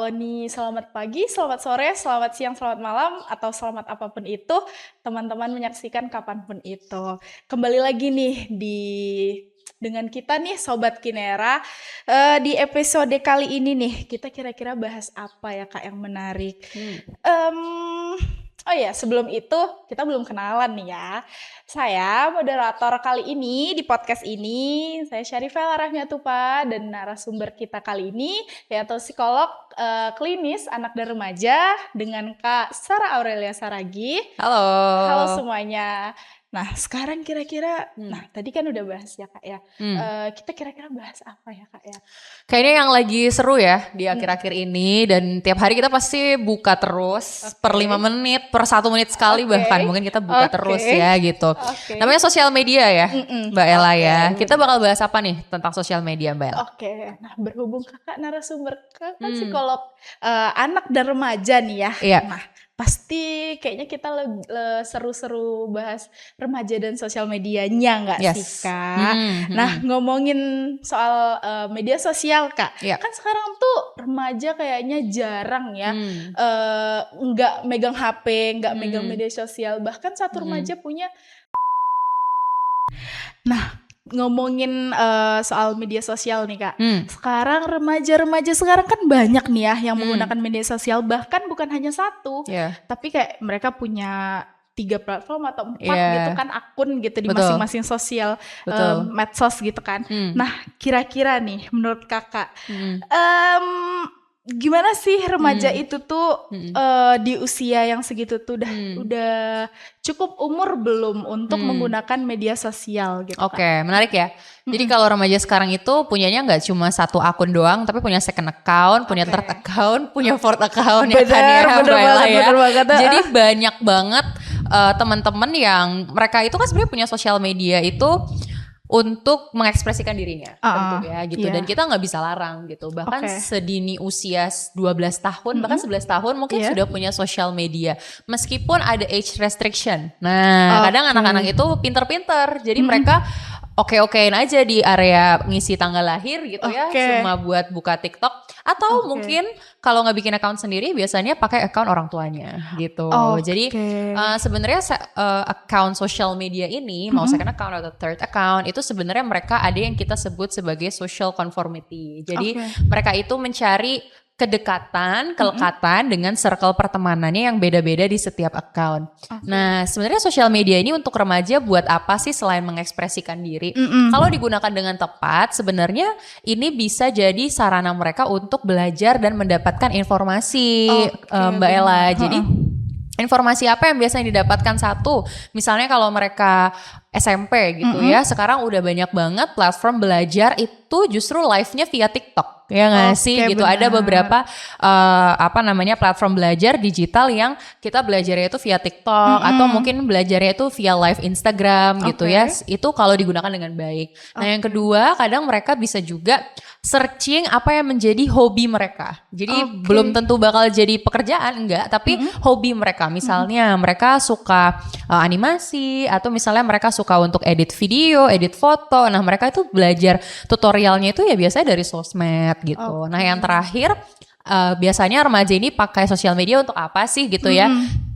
Oni. Selamat pagi, selamat sore, selamat siang, selamat malam, atau selamat apapun itu, teman-teman menyaksikan kapanpun itu. Kembali lagi nih dengan kita nih Sobat Kinera. Di episode kali ini nih, kita kira-kira bahas apa ya Kak yang menarik? Oh ya, sebelum itu kita belum kenalan nih ya. Saya moderator kali ini di podcast ini, saya Syarifah Rahmiatupa, dan narasumber kita kali ini yaitu psikolog klinis anak dan remaja dengan Kak Sarah Aurelia Saragi. Halo. Halo semuanya. Nah sekarang kira-kira, nah tadi kan udah bahas ya Kak ya, kita kira-kira bahas apa ya Kak ya? Kayaknya yang lagi seru ya di akhir-akhir ini, dan tiap hari kita pasti buka terus per 5 menit, per 1 menit sekali bahkan mungkin kita buka terus ya gitu. Namanya sosial media ya Mbak Ella ya. Kita bakal bahas apa nih tentang sosial media Mbak Ella? Nah berhubung kakak narasumber, kakak psikolog anak dan remaja nih ya. Iya. Nah pasti kayaknya kita seru-seru bahas remaja dan sosial medianya nggak sih Kak? Nah ngomongin soal media sosial Kak, kan sekarang tuh remaja kayaknya jarang ya nggak megang HP, nggak megang media sosial, bahkan satu remaja punya. Nah ngomongin soal media sosial nih Kak, sekarang remaja-remaja sekarang kan banyak nih ya yang menggunakan media sosial, bahkan bukan hanya satu, tapi kayak mereka punya 3 platform atau 4 gitu kan, akun gitu di masing-masing sosial medsos gitu kan. Nah kira-kira nih menurut kakak, gimana sih remaja itu tuh di usia yang segitu tuh udah cukup umur belum untuk menggunakan media sosial gitu? Oke, menarik ya. Jadi kalau remaja sekarang itu punyanya nggak cuma satu akun doang, tapi punya second account, punya third account, punya fourth account ya kan ya Mbak Ella ya. Jadi banyak banget teman-teman yang mereka itu kan sebenarnya punya sosial media itu untuk mengekspresikan dirinya tentu ya gitu, dan kita nggak bisa larang gitu, bahkan sedini usia 12 tahun bahkan 11 tahun mungkin sudah punya sosial media meskipun ada age restriction. Nah kadang anak-anak itu pinter-pinter, jadi mereka oke-okein aja di area ngisi tanggal lahir gitu ya, cuma buat buka TikTok, atau mungkin kalau nggak bikin account sendiri biasanya pakai account orang tuanya gitu. Jadi sebenarnya account social media ini mau second account atau third account itu sebenarnya mereka ada yang kita sebut sebagai social conformity. Jadi mereka itu mencari kedekatan, kelekatan dengan circle pertemanannya yang beda-beda di setiap account. Nah, sebenarnya sosial media ini untuk remaja buat apa sih selain mengekspresikan diri? Kalau digunakan dengan tepat, sebenarnya ini bisa jadi sarana mereka untuk belajar dan mendapatkan informasi, Mbak Ella. Jadi informasi apa yang biasanya didapatkan? Satu, misalnya kalau mereka SMP gitu ya, sekarang udah banyak banget platform belajar itu justru live-nya via TikTok. Ya nggak sih gitu, ada beberapa platform belajar digital yang kita belajarnya itu via TikTok atau mungkin belajarnya itu via live Instagram gitu ya. Itu kalau digunakan dengan baik. Nah yang kedua, kadang mereka bisa juga searching apa yang menjadi hobi mereka. Jadi belum tentu bakal jadi pekerjaan, enggak, tapi hobi mereka. Misalnya mereka suka animasi, atau misalnya mereka suka untuk edit video, edit foto. Nah mereka itu belajar tutorialnya itu ya biasanya dari sosmed gitu. Nah yang terakhir, biasanya remaja ini pakai sosial media untuk apa sih gitu ya?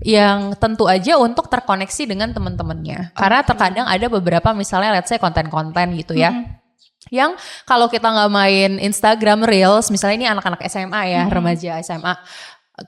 Yang tentu aja untuk terkoneksi dengan teman-temannya. Karena terkadang ada beberapa misalnya let's say konten-konten gitu ya. Yang kalau kita nggak main Instagram Reels, misalnya ini anak-anak SMA ya, remaja SMA,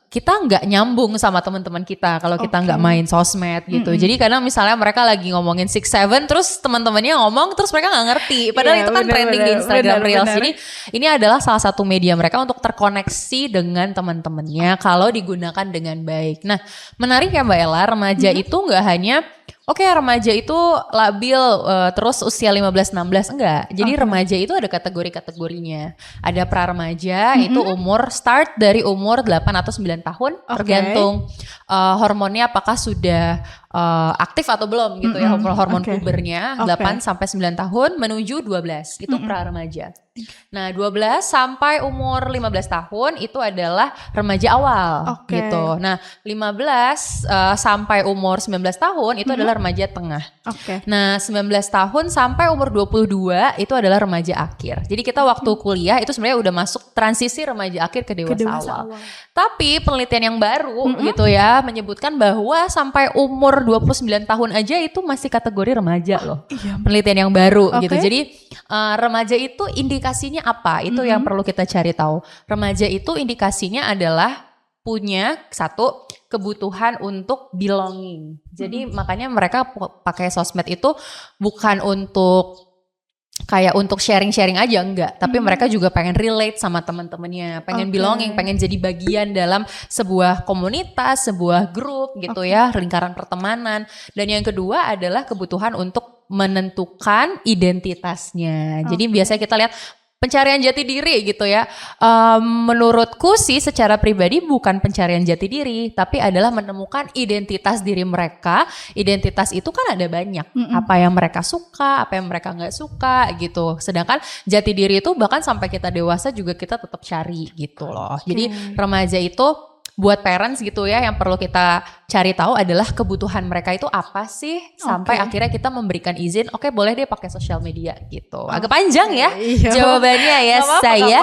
kita nggak nyambung sama teman-teman kita kalau kita nggak main sosmed gitu. Jadi kadang misalnya mereka lagi ngomongin 6-7 terus teman-temannya ngomong terus mereka nggak ngerti. Padahal itu kan trending di Instagram Reels. Jadi ini adalah salah satu media mereka untuk terkoneksi dengan teman-temannya kalau digunakan dengan baik. Nah menarik ya Mbak Ella, remaja itu nggak hanya remaja itu labil terus usia 15-16, enggak. Jadi remaja itu ada kategori-kategorinya. Ada pra remaja, itu umur start dari umur 8 atau 9 tahun tergantung hormonnya apakah sudah aktif atau belum gitu ya, hormon pubernya 8 sampai 9 tahun menuju 12 itu pra remaja. Nah 12 sampai umur 15 tahun itu adalah remaja awal gitu. Nah 15 sampai umur 19 tahun itu adalah remaja tengah. Nah 19 tahun sampai umur 22 itu adalah remaja akhir. Jadi kita waktu kuliah itu sebenarnya udah masuk transisi remaja akhir ke dewasa awal. Tapi penelitian yang baru gitu ya menyebutkan bahwa sampai umur 29 tahun aja itu masih kategori remaja loh. Penelitian yang baru gitu. Jadi remaja itu indikasinya apa? Itu yang perlu kita cari tahu. Remaja itu indikasinya adalah punya satu kebutuhan untuk belonging. Jadi makanya mereka pakai sosmed itu bukan untuk kayak untuk sharing-sharing aja enggak, tapi mereka juga pengen relate sama teman-temannya, pengen belonging, pengen jadi bagian dalam sebuah komunitas, sebuah grup gitu ya, lingkaran pertemanan. Dan yang kedua adalah kebutuhan untuk menentukan identitasnya. Jadi biasanya kita lihat pencarian jati diri gitu ya. Menurutku sih secara pribadi bukan pencarian jati diri, tapi adalah menemukan identitas diri mereka. Identitas itu kan ada banyak, apa yang mereka suka, apa yang mereka nggak suka gitu. Sedangkan jati diri itu bahkan sampai kita dewasa juga kita tetap cari gitu loh. Jadi remaja itu buat parents gitu ya, yang perlu kita cari tahu adalah kebutuhan mereka itu apa sih, sampai akhirnya kita memberikan izin, oke boleh deh pakai sosial media gitu. Agak panjang ya jawabannya ya saya.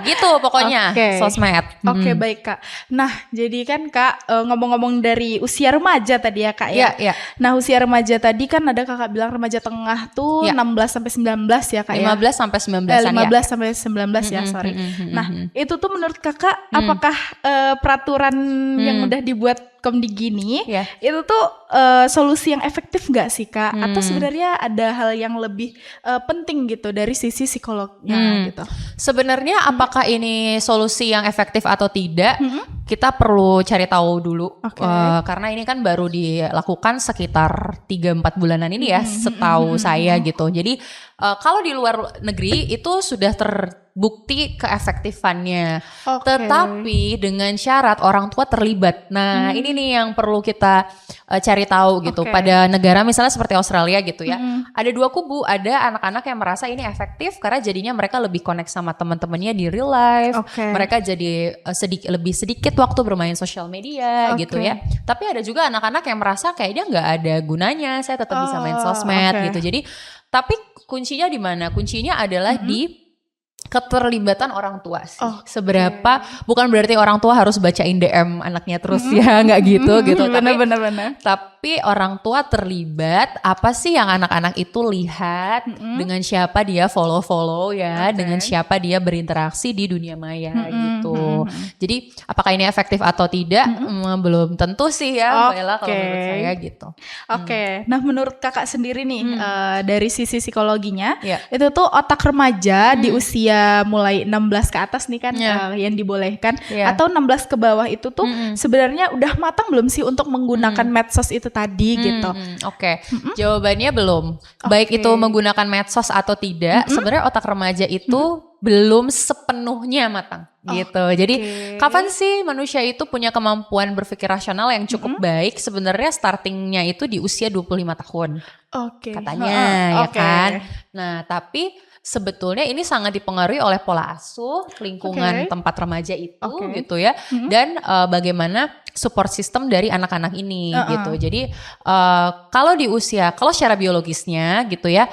Gitu pokoknya sosmed. Baik Kak. Nah jadi kan Kak ngomong-ngomong dari usia remaja tadi ya Kak ya. Nah usia remaja tadi kan ada Kakak bilang remaja tengah tuh 16 sampai 19 ya Kak ya. 15 sampai 19 15 sampai 19 ya, sorry. Nah itu tuh menurut Kakak apakah peraturan yang udah dibuat Komdi gini itu tuh solusi yang efektif gak sih Kak? Atau sebenarnya ada hal yang lebih penting gitu dari sisi psikolognya gitu? Sebenarnya apakah ini solusi yang efektif atau tidak, kita perlu cari tahu dulu. Karena ini kan baru dilakukan sekitar 3-4 bulanan ini ya, setahu saya gitu. Jadi kalau di luar negeri itu sudah terbukti keefektifannya, tetapi dengan syarat orang tua terlibat. Nah ini nih yang perlu kita cari tahu gitu. Pada negara misalnya seperti Australia gitu ya, ada dua kubu. Ada anak-anak yang merasa ini efektif karena jadinya mereka lebih connect sama teman-temannya di real life. Mereka jadi lebih sedikit waktu bermain sosial media gitu ya. Tapi ada juga anak-anak yang merasa kayaknya nggak ada gunanya, saya tetap bisa main sosmed gitu. Jadi tapi kuncinya di mana? Kuncinya adalah di keterlibatan orang tua sih. Seberapa, bukan berarti orang tua harus bacain DM anaknya terus ya, nggak gitu. Benar. Tapi orang tua terlibat, apa sih yang anak-anak itu lihat, dengan siapa dia follow ya, dengan siapa dia berinteraksi di dunia maya gitu. Jadi apakah ini efektif atau tidak, belum tentu sih ya, Mbak Ella, kalau menurut saya gitu. Nah menurut Kakak sendiri nih, dari sisi psikologinya, itu tuh otak remaja di usia mulai 16 ke atas nih kan yang dibolehkan, atau 16 ke bawah itu tuh sebenarnya udah matang belum sih untuk menggunakan medsos itu tadi gitu? Jawabannya belum. Baik itu menggunakan medsos atau tidak, sebenarnya otak remaja itu belum sepenuhnya matang gitu. Jadi kapan sih manusia itu punya kemampuan berpikir rasional yang cukup baik? Sebenarnya startingnya itu di usia 25 tahun. Katanya ya kan. Nah tapi sebetulnya ini sangat dipengaruhi oleh pola asuh, lingkungan tempat remaja itu gitu ya, dan bagaimana support system dari anak-anak ini gitu. Jadi kalau di usia, kalau secara biologisnya gitu ya,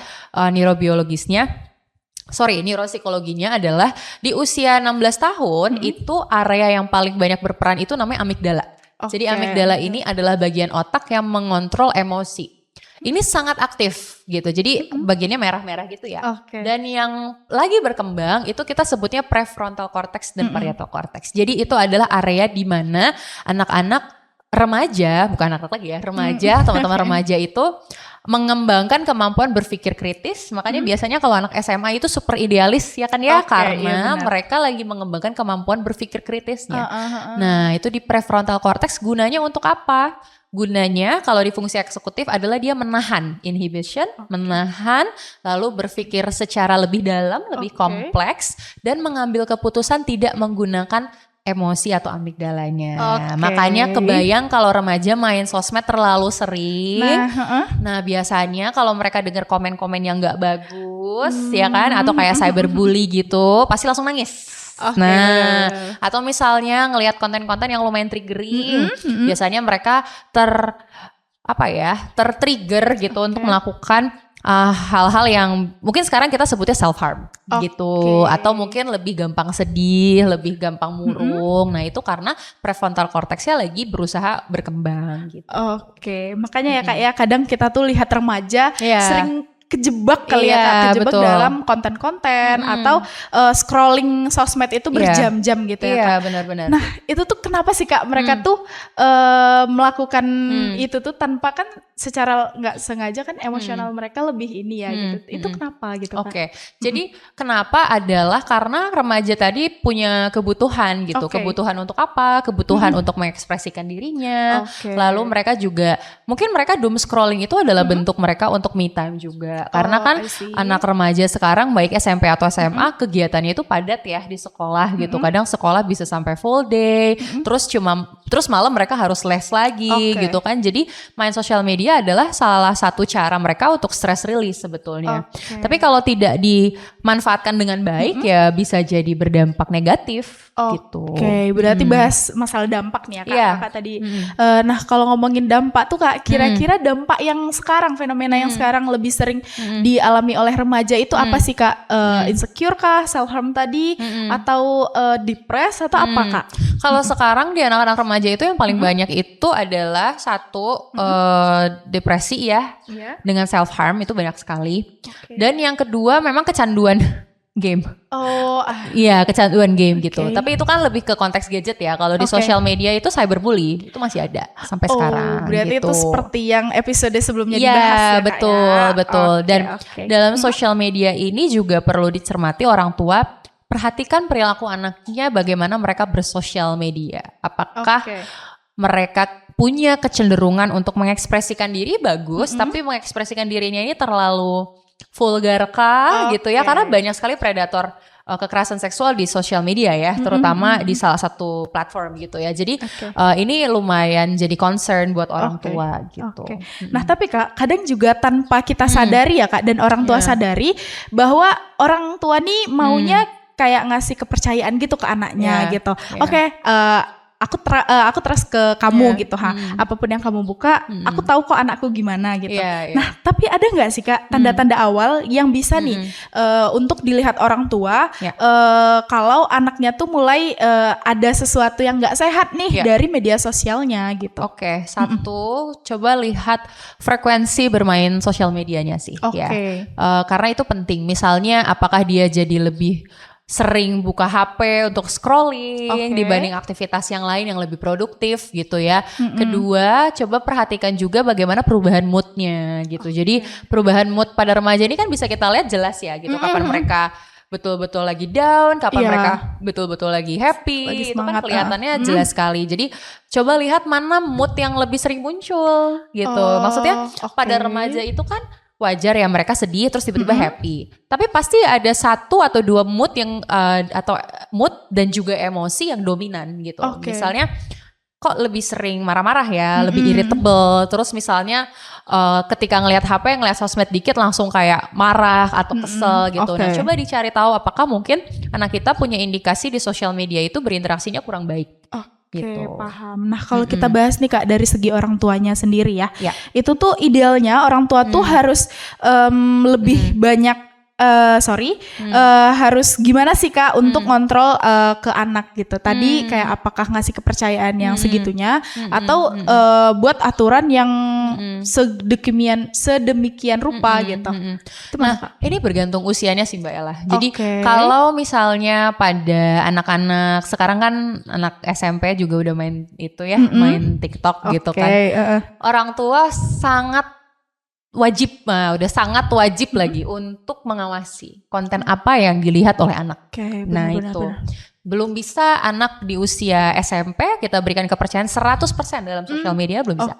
neuropsikologinya adalah di usia 16 tahun itu area yang paling banyak berperan itu namanya amigdala. Jadi amigdala ini adalah bagian otak yang mengontrol emosi. Ini sangat aktif gitu, jadi bagiannya merah-merah gitu ya. Dan yang lagi berkembang itu kita sebutnya prefrontal cortex dan parietal cortex. Jadi itu adalah area di mana anak-anak remaja, bukan anak lagi ya, remaja, teman-teman remaja itu mengembangkan kemampuan berpikir kritis. Makanya biasanya kalau anak SMA itu super idealis ya kan ya, karena mereka lagi mengembangkan kemampuan berpikir kritisnya. Nah itu di prefrontal cortex gunanya untuk apa? Gunanya kalau di fungsi eksekutif adalah dia menahan inhibition, menahan, lalu berpikir secara lebih dalam, lebih kompleks, dan mengambil keputusan tidak menggunakan emosi atau amigdalanya. Makanya kebayang kalau remaja main sosmed terlalu sering. Nah, biasanya kalau mereka dengar komen-komen yang gak bagus, ya kan, atau kayak cyberbully gitu, pasti langsung nangis. Nah, atau misalnya ngelihat konten-konten yang lumayan triggering, biasanya mereka tertrigger gitu untuk melakukan hal-hal yang mungkin sekarang kita sebutnya self harm gitu, atau mungkin lebih gampang sedih, lebih gampang murung. Nah, itu karena prefrontal cortexnya lagi berusaha berkembang gitu. Makanya ya Kak ya, kadang kita tuh lihat remaja sering kejebak kali ya Kak, kejebak dalam konten-konten atau scrolling sosmed itu berjam-jam gitu ya Kak. Iya, benar-benar. Nah, itu tuh kenapa sih Kak mereka tuh melakukan itu tuh tanpa kan secara nggak sengaja kan emosional mereka lebih ini ya gitu. Itu kenapa gitu Kak? Jadi kenapa adalah karena remaja tadi punya kebutuhan gitu. Kebutuhan untuk apa? Kebutuhan untuk mengekspresikan dirinya. Lalu mereka juga mungkin mereka doom scrolling itu adalah bentuk mereka untuk me time juga. Karena kan anak remaja sekarang baik SMP atau SMA kegiatannya itu padat ya di sekolah gitu. Kadang sekolah bisa sampai full day, terus malam mereka harus les lagi gitu kan. Jadi main sosial media adalah salah satu cara mereka untuk stress release sebetulnya. Tapi kalau tidak dimanfaatkan dengan baik ya bisa jadi berdampak negatif gitu. Berarti bahas masalah dampak nih ya Kak, Kakak tadi. Nah, kalau ngomongin dampak tuh Kak, kira-kira dampak yang sekarang, fenomena yang sekarang lebih sering dialami oleh remaja itu apa sih Kak? Insecure kah, self harm tadi, atau depres atau apa Kak? Kalau sekarang di anak-anak remaja itu yang paling banyak itu adalah satu depresi ya, dengan self harm itu banyak sekali. Dan yang kedua memang kecanduan game. Iya, kecanduan game gitu. Tapi itu kan lebih ke konteks gadget ya. Kalau di sosial media itu cyberbully itu masih ada sampai sekarang. Berarti gitu. Itu seperti yang episode sebelumnya dibahas ya Kak, betul. Dan dalam sosial media ini juga perlu dicermati orang tua. Perhatikan perilaku anaknya, bagaimana mereka bersosial media. Apakah mereka punya kecenderungan untuk mengekspresikan diri bagus, tapi mengekspresikan dirinya ini terlalu vulgar kah gitu ya, karena banyak sekali predator kekerasan seksual di sosial media ya, terutama di salah satu platform gitu ya. Jadi ini lumayan jadi concern buat orang tua gitu. Nah, tapi Kak, kadang juga tanpa kita sadari ya Kak, dan orang tua sadari bahwa orang tua nih maunya kayak ngasih kepercayaan gitu ke anaknya gitu. Aku trust ke kamu gitu apapun yang kamu buka, aku tahu kok anakku gimana gitu. Nah, tapi ada nggak sih Kak tanda-tanda awal yang bisa nih untuk dilihat orang tua kalau anaknya tuh mulai ada sesuatu yang nggak sehat nih dari media sosialnya gitu? Satu, coba lihat frekuensi bermain sosial medianya sih ya. Karena itu penting. Misalnya apakah dia jadi lebih sering buka HP untuk scrolling dibanding aktivitas yang lain yang lebih produktif gitu ya. Kedua, coba perhatikan juga bagaimana perubahan moodnya gitu. Jadi perubahan mood pada remaja ini kan bisa kita lihat jelas ya gitu. Kapan mereka betul-betul lagi down, kapan mereka betul-betul lagi happy, itu kan kelihatannya jelas sekali. Jadi coba lihat mana mood yang lebih sering muncul gitu. Maksudnya pada remaja itu kan wajar ya mereka sedih terus tiba-tiba happy. Tapi pasti ada satu atau dua mood yang atau mood dan juga emosi yang dominan gitu. Misalnya kok lebih sering marah-marah ya, lebih irritable. Terus misalnya ketika ngelihat HP, ngelihat sosmed dikit langsung kayak marah atau kesel gitu. Nah, coba dicari tahu apakah mungkin anak kita punya indikasi di sosial media itu berinteraksinya kurang baik. Gitu. Paham. Nah, kalau kita bahas nih Kak dari segi orang tuanya sendiri ya, itu tuh idealnya orang tua tuh harus lebih banyak harus gimana sih Kak untuk ngontrol ke anak gitu. Tadi kayak apakah ngasih kepercayaan yang segitunya atau buat aturan yang sedemikian rupa gitu. Nah, ini bergantung usianya sih Mbak Ella. Jadi kalau misalnya pada anak-anak sekarang kan anak SMP juga udah main itu ya, main TikTok gitu kan. Orang tua udah sangat wajib lagi untuk mengawasi konten apa yang dilihat oleh anak. Benar. Belum bisa anak di usia SMP kita berikan kepercayaan 100% dalam sosial media, belum bisa.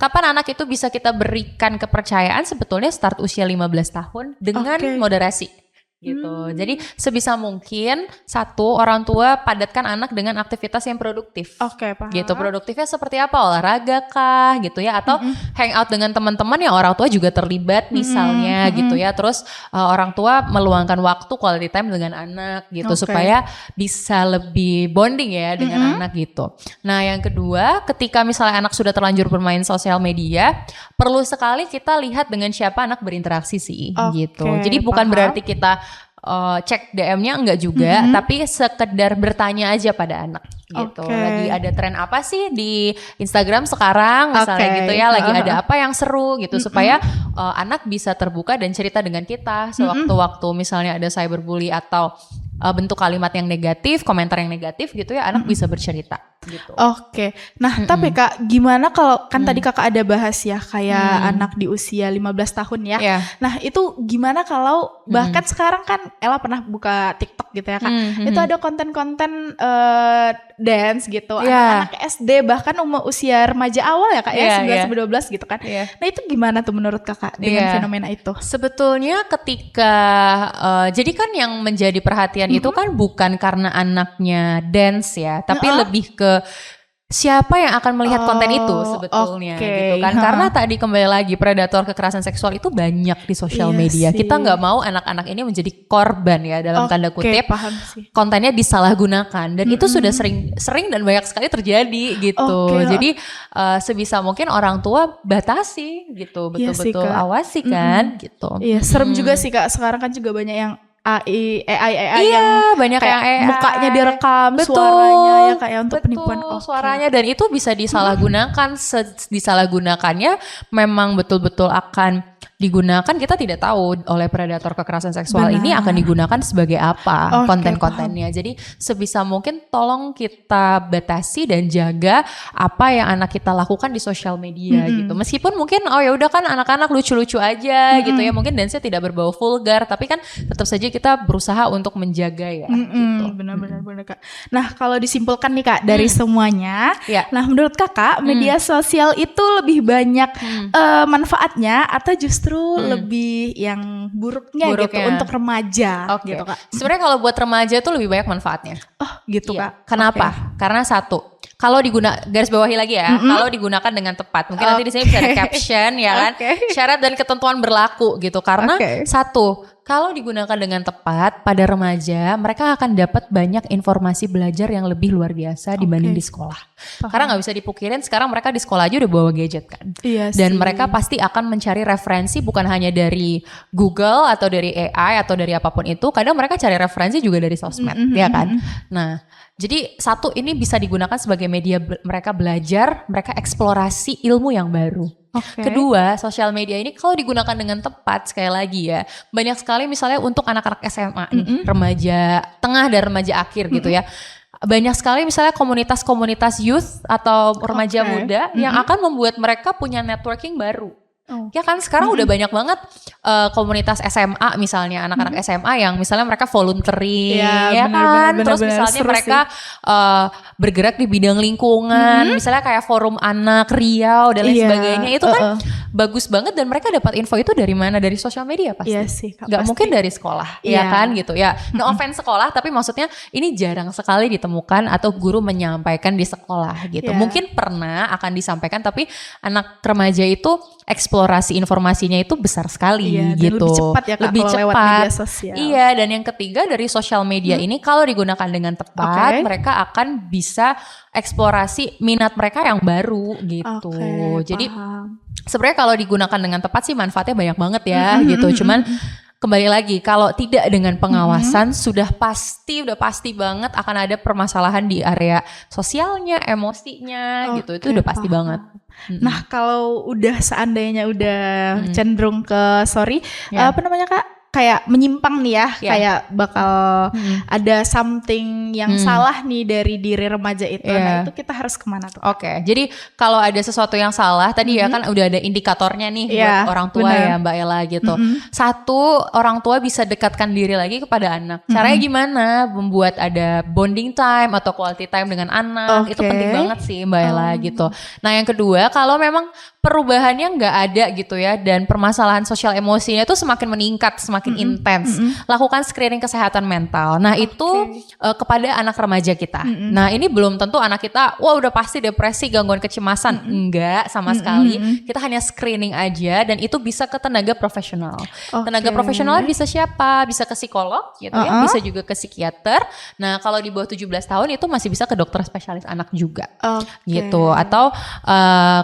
Kapan anak itu bisa kita berikan kepercayaan? Sebetulnya start usia 15 tahun dengan moderasi. gitu. Jadi sebisa mungkin satu, orang tua padatkan anak dengan aktivitas yang produktif. Oke, paham. Gitu. Produktifnya seperti apa? Olahraga kah gitu ya, atau hangout dengan teman-teman yang orang tua juga terlibat misalnya gitu ya. Terus orang tua meluangkan waktu quality time dengan anak gitu supaya bisa lebih bonding ya dengan anak gitu. Nah, yang kedua, ketika misalnya anak sudah terlanjur bermain sosial media, perlu sekali kita lihat dengan siapa anak berinteraksi sih gitu. Jadi bukan berarti kita cek DM-nya enggak juga, tapi sekedar bertanya aja pada anak gitu. Lagi ada tren apa sih di Instagram sekarang misalnya gitu ya, lagi ada apa yang seru gitu, supaya anak bisa terbuka dan cerita dengan kita sewaktu-waktu misalnya ada cyberbully atau bentuk kalimat yang negatif, komentar yang negatif gitu ya, anak bisa bercerita gitu. Nah tapi Kak, gimana kalau kan tadi Kakak ada bahas ya kayak anak di usia 15 tahun ya. Nah itu gimana kalau bahkan sekarang kan Ella pernah buka TikTok gitu ya Kak, itu ada konten-konten dance gitu, anak-anak SD bahkan usia remaja awal ya Kak ya, 11-12 gitu kan. Nah itu gimana tuh menurut Kakak dengan fenomena itu? Sebetulnya ketika jadi kan yang menjadi perhatian itu kan bukan karena anaknya dance ya, tapi lebih ke siapa yang akan melihat konten itu sebetulnya gitu kan. Karena tadi kembali lagi, predator kekerasan seksual itu banyak di sosial media. Kita nggak mau anak-anak ini menjadi korban ya dalam tanda kutip, kontennya disalahgunakan, dan itu sudah sering dan banyak sekali terjadi gitu. Jadi sebisa mungkin orang tua batasi gitu, betul-betul awasi kan gitu. Iya, serem juga sih Kak, sekarang kan juga banyak yang AI yang banyak kayak yang mukanya direkam, suaranya ya kayak untuk penipuan. Suaranya, dan itu bisa disalahgunakan. Disalahgunakannya memang betul-betul akan digunakan, kita tidak tahu oleh predator kekerasan seksual ini akan digunakan sebagai apa konten-kontennya. Jadi sebisa mungkin tolong kita batasi dan jaga apa yang anak kita lakukan di sosial media gitu. Meskipun mungkin ya udah kan anak-anak lucu-lucu aja gitu ya, mungkin dance-nya tidak berbau vulgar, tapi kan tetap saja kita berusaha untuk menjaga ya gitu. Benar-benar Kak. Nah kalau disimpulkan nih Kak dari semuanya, nah menurut Kakak media sosial itu lebih banyak manfaatnya atau justru lebih yang buruknya gitu untuk remaja gitu Kak? Sebenarnya kalau buat remaja tuh lebih banyak manfaatnya. Gitu Kak. Kenapa? Karena satu, kalau garis bawahi lagi ya, kalau digunakan dengan tepat. Mungkin nanti di sini bisa ada caption ya kan. Syarat dan ketentuan berlaku gitu. Karena satu, kalau digunakan dengan tepat pada remaja, mereka akan dapat banyak informasi belajar yang lebih luar biasa dibanding di sekolah. Karena nggak bisa dipukirin sekarang mereka di sekolah aja udah bawa gadget kan. Dan mereka pasti akan mencari referensi bukan hanya dari Google atau dari AI atau dari apapun itu. Kadang mereka cari referensi juga dari sosmed, ya kan. Nah, jadi satu, ini bisa digunakan sebagai media mereka belajar, mereka eksplorasi ilmu yang baru. Kedua, sosial media ini kalau digunakan dengan tepat, sekali lagi ya, banyak sekali misalnya untuk anak-anak SMA nih, remaja tengah dan remaja akhir gitu ya. Banyak sekali misalnya komunitas-komunitas youth atau remaja muda yang akan membuat mereka punya networking baru. Ya kan sekarang udah banyak banget komunitas SMA misalnya, anak-anak SMA yang misalnya mereka volunteering kan, terus misalnya mereka bergerak di bidang lingkungan, misalnya kayak forum anak Riau dan lain sebagainya. Itu kan bagus banget, dan mereka dapat info itu dari mana? Dari sosial media pasti. Gak mungkin dari sekolah, ya kan gitu ya. No offense sekolah, tapi maksudnya ini jarang sekali ditemukan atau guru menyampaikan di sekolah gitu. Mungkin pernah akan disampaikan, tapi anak remaja itu eksplorasi informasinya itu besar sekali gitu. Lebih cepat ya Kak, lebih kalau cepat lewat media sosial. Iya, dan yang ketiga dari sosial media ini kalau digunakan dengan tepat, mereka akan bisa eksplorasi minat mereka yang baru gitu. Jadi sebenarnya kalau digunakan dengan tepat sih manfaatnya banyak banget ya gitu. Cuman kembali lagi, kalau tidak dengan pengawasan udah pasti banget akan ada permasalahan di area sosialnya, emosinya gitu. Itu udah pasti banget. Nah kalau udah seandainya udah cenderung ke apa namanya Kak, kayak menyimpang nih ya, kayak bakal ada something yang salah nih dari diri remaja itu. Nah itu kita harus kemana tuh? Jadi kalau ada sesuatu yang salah tadi ya kan udah ada indikatornya nih buat orang tua ya Mbak Ella gitu. Satu, orang tua bisa dekatkan diri lagi kepada anak. Caranya gimana? Membuat ada bonding time atau quality time dengan anak. Itu penting banget sih Mbak Ella gitu. Nah yang kedua, kalau memang perubahannya nggak ada gitu ya, dan permasalahan sosial emosinya itu semakin meningkat, semakin makin intens. Lakukan screening kesehatan mental. Nah itu kepada anak remaja kita. Nah ini belum tentu anak kita, wah udah pasti depresi, gangguan kecemasan. Enggak sama sekali. Kita hanya screening aja dan itu bisa ke tenaga profesional. Tenaga profesional bisa siapa? Bisa ke psikolog gitu ya, bisa juga ke psikiater. Nah kalau di bawah 17 tahun itu masih bisa ke dokter spesialis anak juga. Gitu. Atau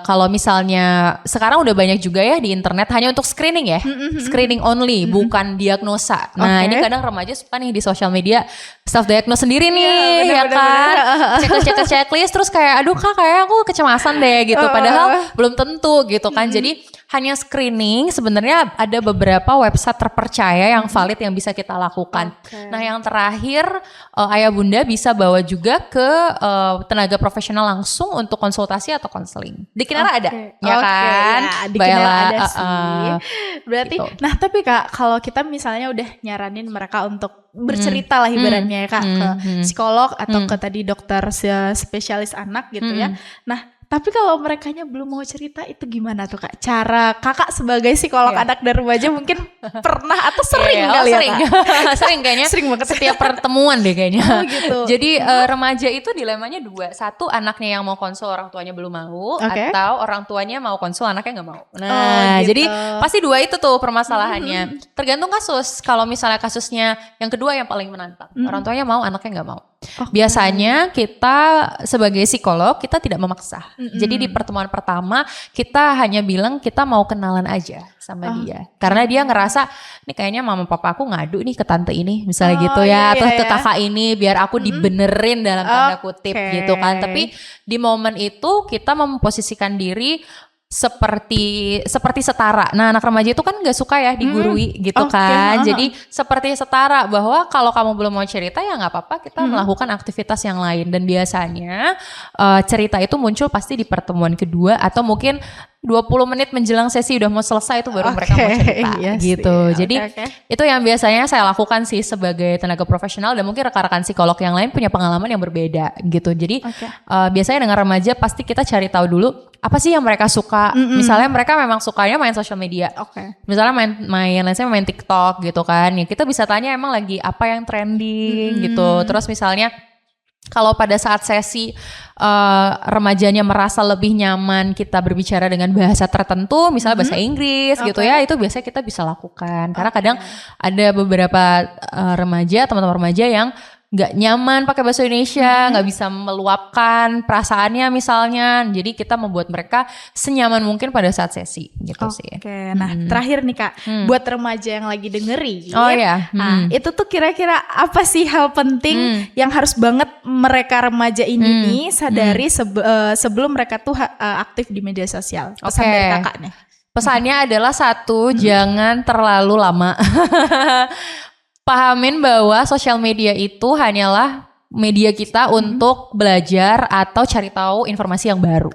kalau misalnya sekarang udah banyak juga ya di internet hanya untuk screening ya, screening only, bukan diagnosa. Nah ini kadang remaja suka nih di sosial media self diagnose sendiri nih, ya kan, checklist terus kayak aduh kak kayak aku kecemasan deh gitu, padahal belum tentu gitu kan. Jadi hanya screening sebenarnya ada beberapa website terpercaya yang valid yang bisa kita lakukan. Nah yang terakhir ayah bunda bisa bawa juga ke tenaga profesional langsung untuk konsultasi atau konseling. Di Kinara ada, ya kan? Ya, di Kinara ada sih. Berarti, gitu. Nah tapi kak kalau kita misalnya udah nyaranin mereka untuk bercerita lah ibaratnya ya kak ke psikolog atau ke tadi dokter spesialis anak gitu ya. Nah tapi kalau merekanya belum mau cerita itu gimana tuh kak? Cara kakak sebagai psikolog anak dan remaja mungkin pernah atau sering kali ya kak? Sering kayaknya. Sering banget. Setiap pertemuan deh kayaknya. Gitu. Jadi remaja itu dilemanya dua. Satu anaknya yang mau konsul orang tuanya belum mau. Atau orang tuanya mau konsul anaknya gak mau. Nah gitu. Jadi pasti dua itu tuh permasalahannya. Tergantung kasus. Kalau misalnya kasusnya yang kedua yang paling menantang. Orang tuanya mau anaknya gak mau. Biasanya kita sebagai psikolog kita tidak memaksa. Jadi di pertemuan pertama kita hanya bilang kita mau kenalan aja sama dia. Karena dia ngerasa ini kayaknya mama papa aku ngadu nih ke tante ini misalnya gitu ya. Atau ke kakak ini biar aku dibenerin dalam tanda kutip gitu kan. Tapi di momen itu kita memposisikan diri seperti setara. Nah anak remaja itu kan gak suka ya digurui gitu kan. Jadi seperti setara bahwa kalau kamu belum mau cerita ya gak apa-apa kita melakukan aktivitas yang lain. Dan biasanya cerita itu muncul pasti di pertemuan kedua atau mungkin 20 menit menjelang sesi udah mau selesai itu baru mereka mau cerita gitu. Jadi itu yang biasanya saya lakukan sih sebagai tenaga profesional dan mungkin rekan-rekan psikolog yang lain punya pengalaman yang berbeda gitu. Jadi biasanya dengan remaja pasti kita cari tahu dulu apa sih yang mereka suka. Misalnya mereka memang sukanya main sosial media. Misalnya main TikTok gitu kan. Ya kita bisa tanya emang lagi apa yang trending gitu. Terus misalnya kalau pada saat sesi remajanya merasa lebih nyaman kita berbicara dengan bahasa tertentu, misalnya bahasa Inggris gitu ya, itu biasanya kita bisa lakukan. Karena kadang ada beberapa remaja, teman-teman remaja yang nggak nyaman pakai bahasa Indonesia, nggak bisa meluapkan perasaannya misalnya. Jadi kita membuat mereka senyaman mungkin pada saat sesi gitu sih. Nah terakhir nih kak, buat remaja yang lagi dengerin, itu tuh kira-kira apa sih hal penting yang harus banget mereka remaja ini nih sadari sebelum mereka tuh aktif di media sosial? Pesan dari kakak nih. Pesannya adalah satu, jangan terlalu lama. Pahamin bahwa sosial media itu hanyalah media kita untuk belajar atau cari tahu informasi yang baru.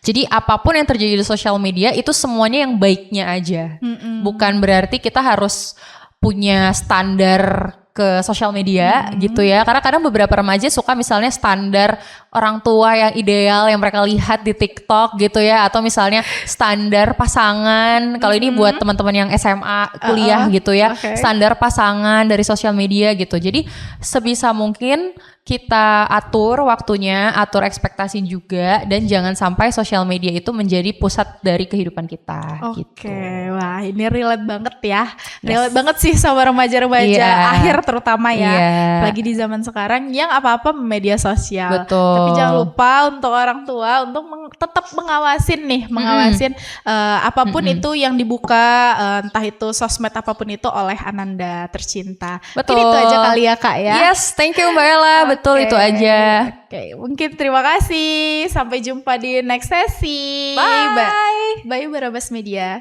Jadi apapun yang terjadi di sosial media itu semuanya yang baiknya aja. Bukan berarti kita harus punya standar ke sosial media gitu ya. Karena kadang beberapa remaja suka misalnya standar orang tua yang ideal yang mereka lihat di TikTok gitu ya. Atau misalnya standar pasangan. Kalau ini buat teman-teman yang SMA, kuliah gitu ya. Standar pasangan dari sosial media gitu. Jadi sebisa mungkin kita atur waktunya, atur ekspektasi juga, dan jangan sampai sosial media itu menjadi pusat dari kehidupan kita. Gitu. Wah ini relate banget ya, relate banget sih sama remaja-remaja akhir terutama ya, lagi di zaman sekarang yang apa-apa media sosial. Tapi jangan lupa untuk orang tua untuk tetap mengawasin apapun itu yang dibuka, entah itu sosmed apapun itu oleh Ananda tercinta. Mungkin itu aja kali ya kak ya. Yes, thank you Mbak Ella. Betul itu aja. Mungkin terima kasih. Sampai jumpa di next sesi. Bye. Bye Barabas Media.